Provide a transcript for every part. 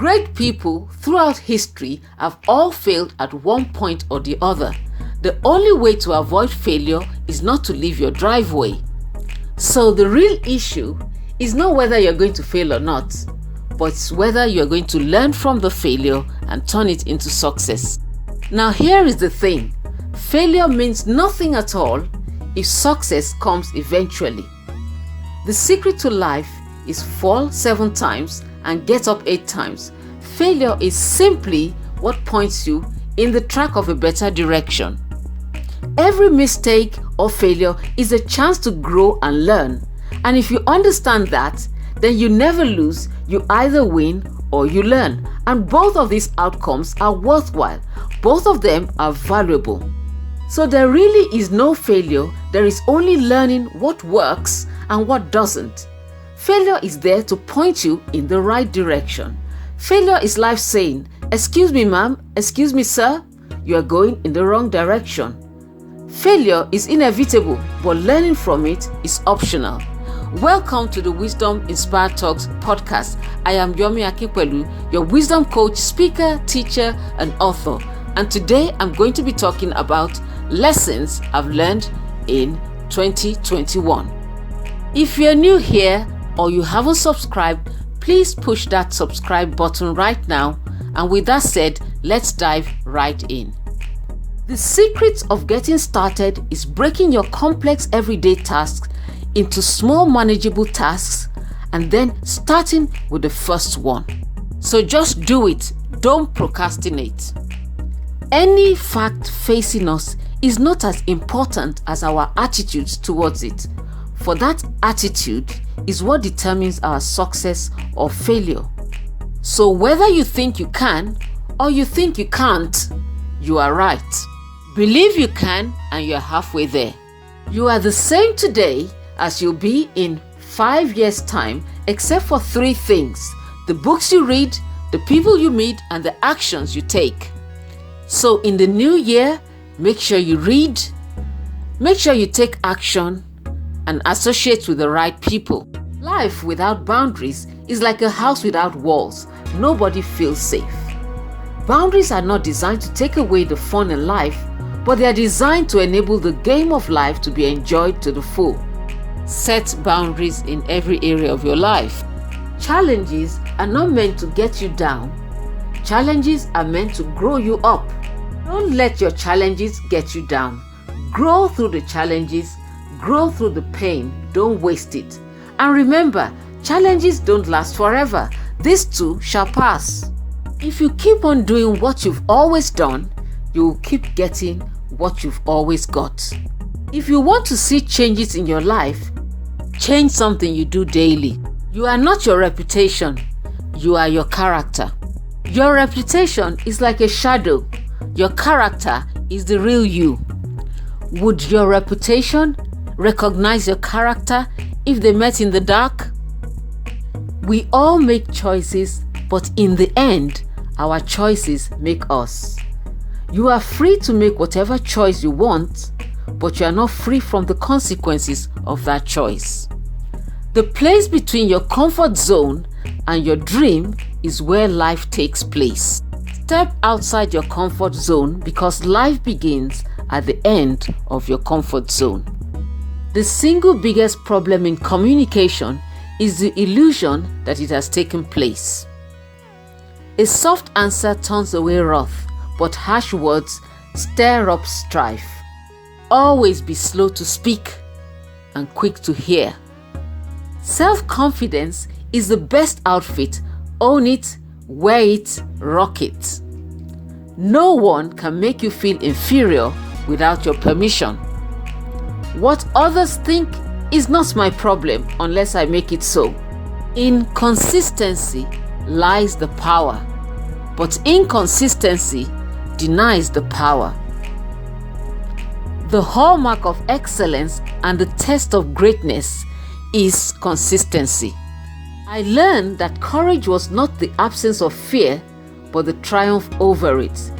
Great people throughout history have all failed at one point or the other. The only way to avoid failure is not to leave your driveway. So the real issue is not whether you're going to fail or not, but it's whether you're going to learn from the failure and turn it into success. Now here is the thing. Failure means nothing at all if success comes eventually. The secret to life is fall 7 times and get up 8 times. Failure is simply what points you in the track of a better direction. Every mistake or failure is a chance to grow and learn. And if you understand that, then you never lose. You either win or you learn. And both of these outcomes are worthwhile. Both of them are valuable. So there really is no failure. There is only learning what works and what doesn't. Failure is there to point you in the right direction. Failure is life saying, "Excuse me, ma'am, excuse me, sir, you are going in the wrong direction." Failure is inevitable, but learning from it is optional. Welcome to the Wisdom Inspired Talks podcast. I am Yomi Akinpelu, your wisdom coach, speaker, teacher, and author. And today I'm going to be talking about lessons I've learned in 2021. If you're new here or you haven't subscribed, please push that subscribe button right now. And with that said, let's dive right in. The secret of getting started is breaking your complex everyday tasks into small manageable tasks and then starting with the first one. So just do it. Don't procrastinate. Any fact facing us is not as important as our attitudes towards it. For that attitude is what determines our success or failure. So whether you think you can or you think you can't, you are right. Believe you can and you're halfway there. You are the same today as you'll be in 5 years' time, except for 3 things: the books you read, the people you meet, and the actions you take. So in the new year, make sure you read, make sure you take action, and associate with the right people. Life without boundaries is like a house without walls. Nobody feels safe. Boundaries are not designed to take away the fun in life, but they are designed to enable the game of life to be enjoyed to the full. Set boundaries in every area of your life. Challenges are not meant to get you down. Challenges are meant to grow you up. Don't let your challenges get you down. Grow through the challenges. Grow through the pain. Don't waste it. And remember, challenges don't last forever. This too shall pass. If you keep on doing what you've always done, you will keep getting what you've always got. If you want to see changes in your life, change something you do daily. You are not your reputation. You are your character. Your reputation is like a shadow. Your character is the real you. Would your reputation recognize your character if they met in the dark? We all make choices, but in the end, our choices make us. You are free to make whatever choice you want, but you are not free from the consequences of that choice. The place between your comfort zone and your dream is where life takes place. Step outside your comfort zone because life begins at the end of your comfort zone. The single biggest problem in communication is the illusion that it has taken place. A soft answer turns away wrath, but harsh words stir up strife. Always be slow to speak and quick to hear. Self-confidence is the best outfit. Own it, wear it, rock it. No one can make you feel inferior without your permission. What others think is not my problem unless I make it so. In consistency lies the power, but inconsistency denies the power. The hallmark of excellence and the test of greatness is consistency. I learned that courage was not the absence of fear, but the triumph over it.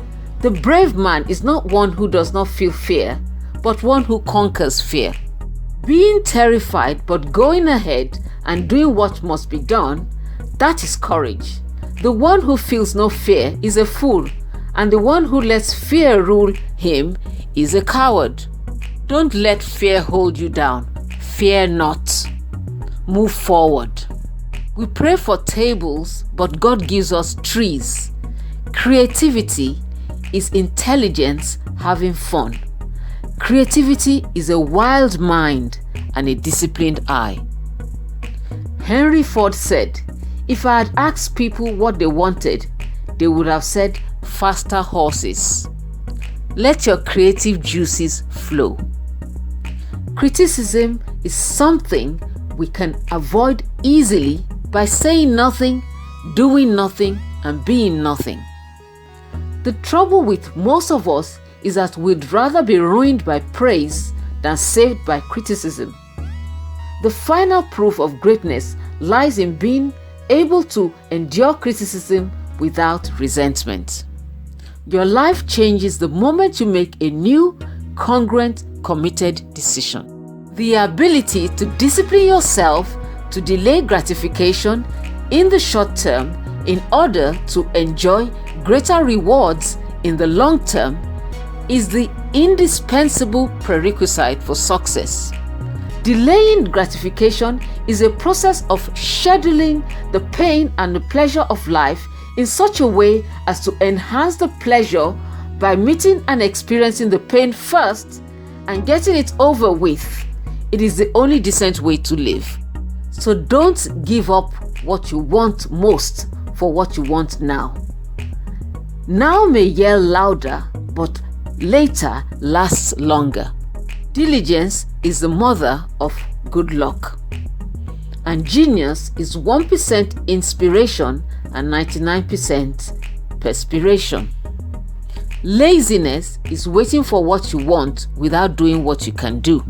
The brave man is not one who does not feel fear, but one who conquers fear. Being terrified but going ahead and doing what must be done, that is courage. The one who feels no fear is a fool, and the one who lets fear rule him is a coward. Don't let fear hold you down. Fear not. Move forward. We pray for tables, but God gives us trees. Creativity is intelligence having fun. Creativity is a wild mind and a disciplined eye. Henry Ford said, "If I had asked people what they wanted, they would have said faster horses." Let your creative juices flow. Criticism is something we can avoid easily by saying nothing, doing nothing, and being nothing. The trouble with most of us is that we'd rather be ruined by praise than saved by criticism. The final proof of greatness lies in being able to endure criticism without resentment. Your life changes the moment you make a new, congruent, committed decision. The ability to discipline yourself to delay gratification in the short term in order to enjoy greater rewards in the long term is the indispensable prerequisite for success. Delaying gratification is a process of scheduling the pain and the pleasure of life in such a way as to enhance the pleasure by meeting and experiencing the pain first and getting it over with. It is the only decent way to live. So don't give up what you want most for what you want now. Now may yell louder, but later lasts longer. Diligence is the mother of good luck. And genius is 1% inspiration and 99% perspiration. Laziness is waiting for what you want without doing what you can do.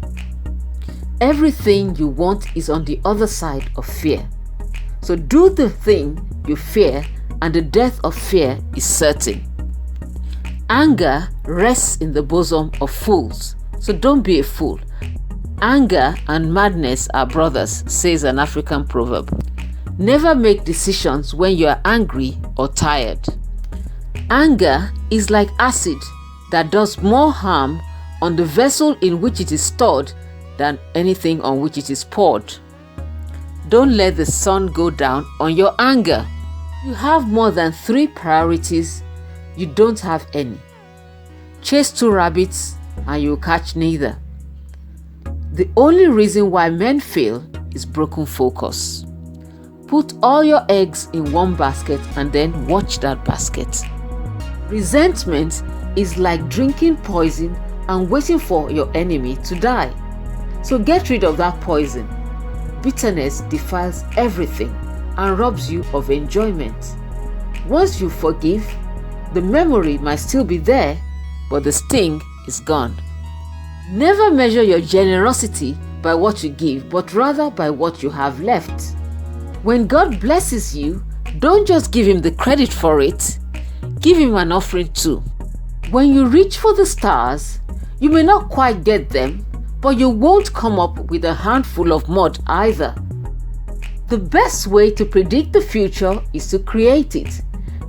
Everything you want is on the other side of fear. So do the thing you fear, and the death of fear is certain. Anger rests in the bosom of fools, so don't be a fool. Anger and madness are brothers, says an African proverb. Never make decisions when you are angry or tired. Anger is like acid that does more harm on the vessel in which it is stored than anything on which it is poured. Don't let the sun go down on your anger. You have more than 3 priorities, you don't have any. Chase 2 rabbits and you'll catch neither. The only reason why men fail is broken focus. Put all your eggs in one basket and then watch that basket. Resentment is like drinking poison and waiting for your enemy to die. So get rid of that poison. Bitterness defiles everything and robs you of enjoyment. Once you forgive, the memory might still be there, but the sting is gone. Never measure your generosity by what you give, but rather by what you have left. When God blesses you, don't just give Him the credit for it, give Him an offering too. When you reach for the stars, you may not quite get them, but you won't come up with a handful of mud either. The best way to predict the future is to create it.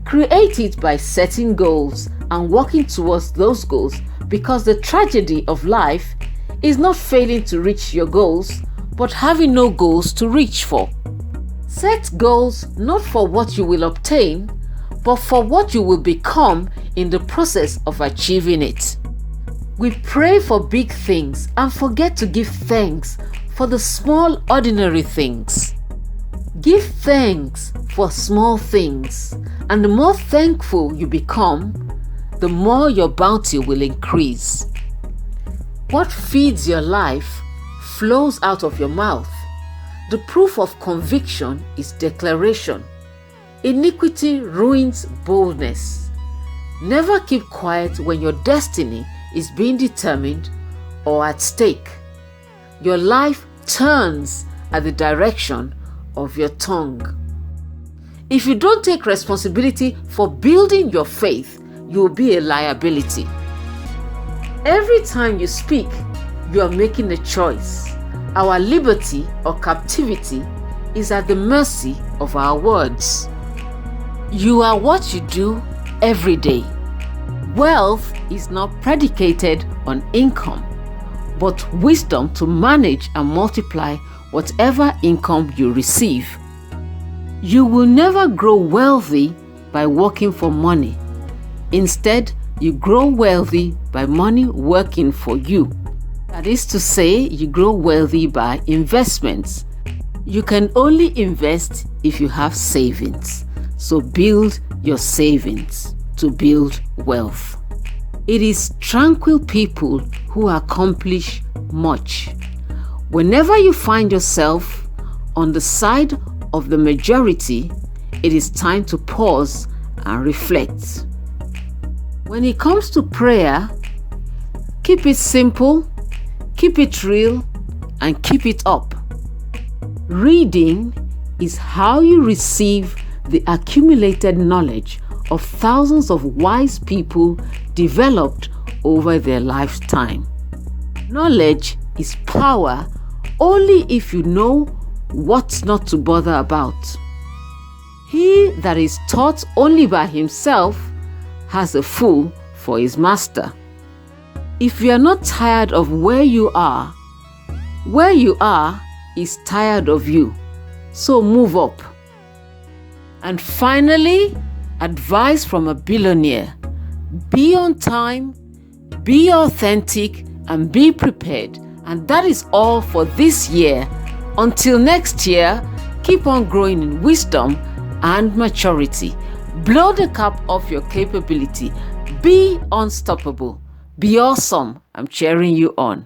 Create it by setting goals and working towards those goals, because the tragedy of life is not failing to reach your goals, but having no goals to reach for. Set goals not for what you will obtain, but for what you will become in the process of achieving it. We pray for big things and forget to give thanks for the small, ordinary things. Give thanks for small things, and the more thankful you become, the more your bounty will increase. What feeds your life flows out of your mouth. The proof of conviction is declaration. Iniquity ruins boldness. Never keep quiet when your destiny is being determined or at stake. Your life turns at the direction of your tongue. If you don't take responsibility for building your faith, you will be a liability. Every time you speak, you are making a choice. Our liberty or captivity is at the mercy of our words. You are what you do every day. Wealth is not predicated on income, but wisdom to manage and multiply whatever income you receive. You will never grow wealthy by working for money. Instead, you grow wealthy by money working for you. That is to say, you grow wealthy by investments. You can only invest if you have savings. So build your savings to build wealth. It is tranquil people who accomplish much. Whenever you find yourself on the side of the majority, it is time to pause and reflect. When it comes to prayer, keep it simple, keep it real, and keep it up. Reading is how you receive the accumulated knowledge of thousands of wise people developed over their lifetime. Knowledge is power only if you know what not to bother about. He that is taught only by himself has a fool for his master. If you are not tired of where you are is tired of you. So move up. And finally, advice from a billionaire: be on time, be authentic, and be prepared. And that is all for this year. Until next year, keep on growing in wisdom and maturity. Blow the cap off your capability. Be unstoppable. Be awesome. I'm cheering you on.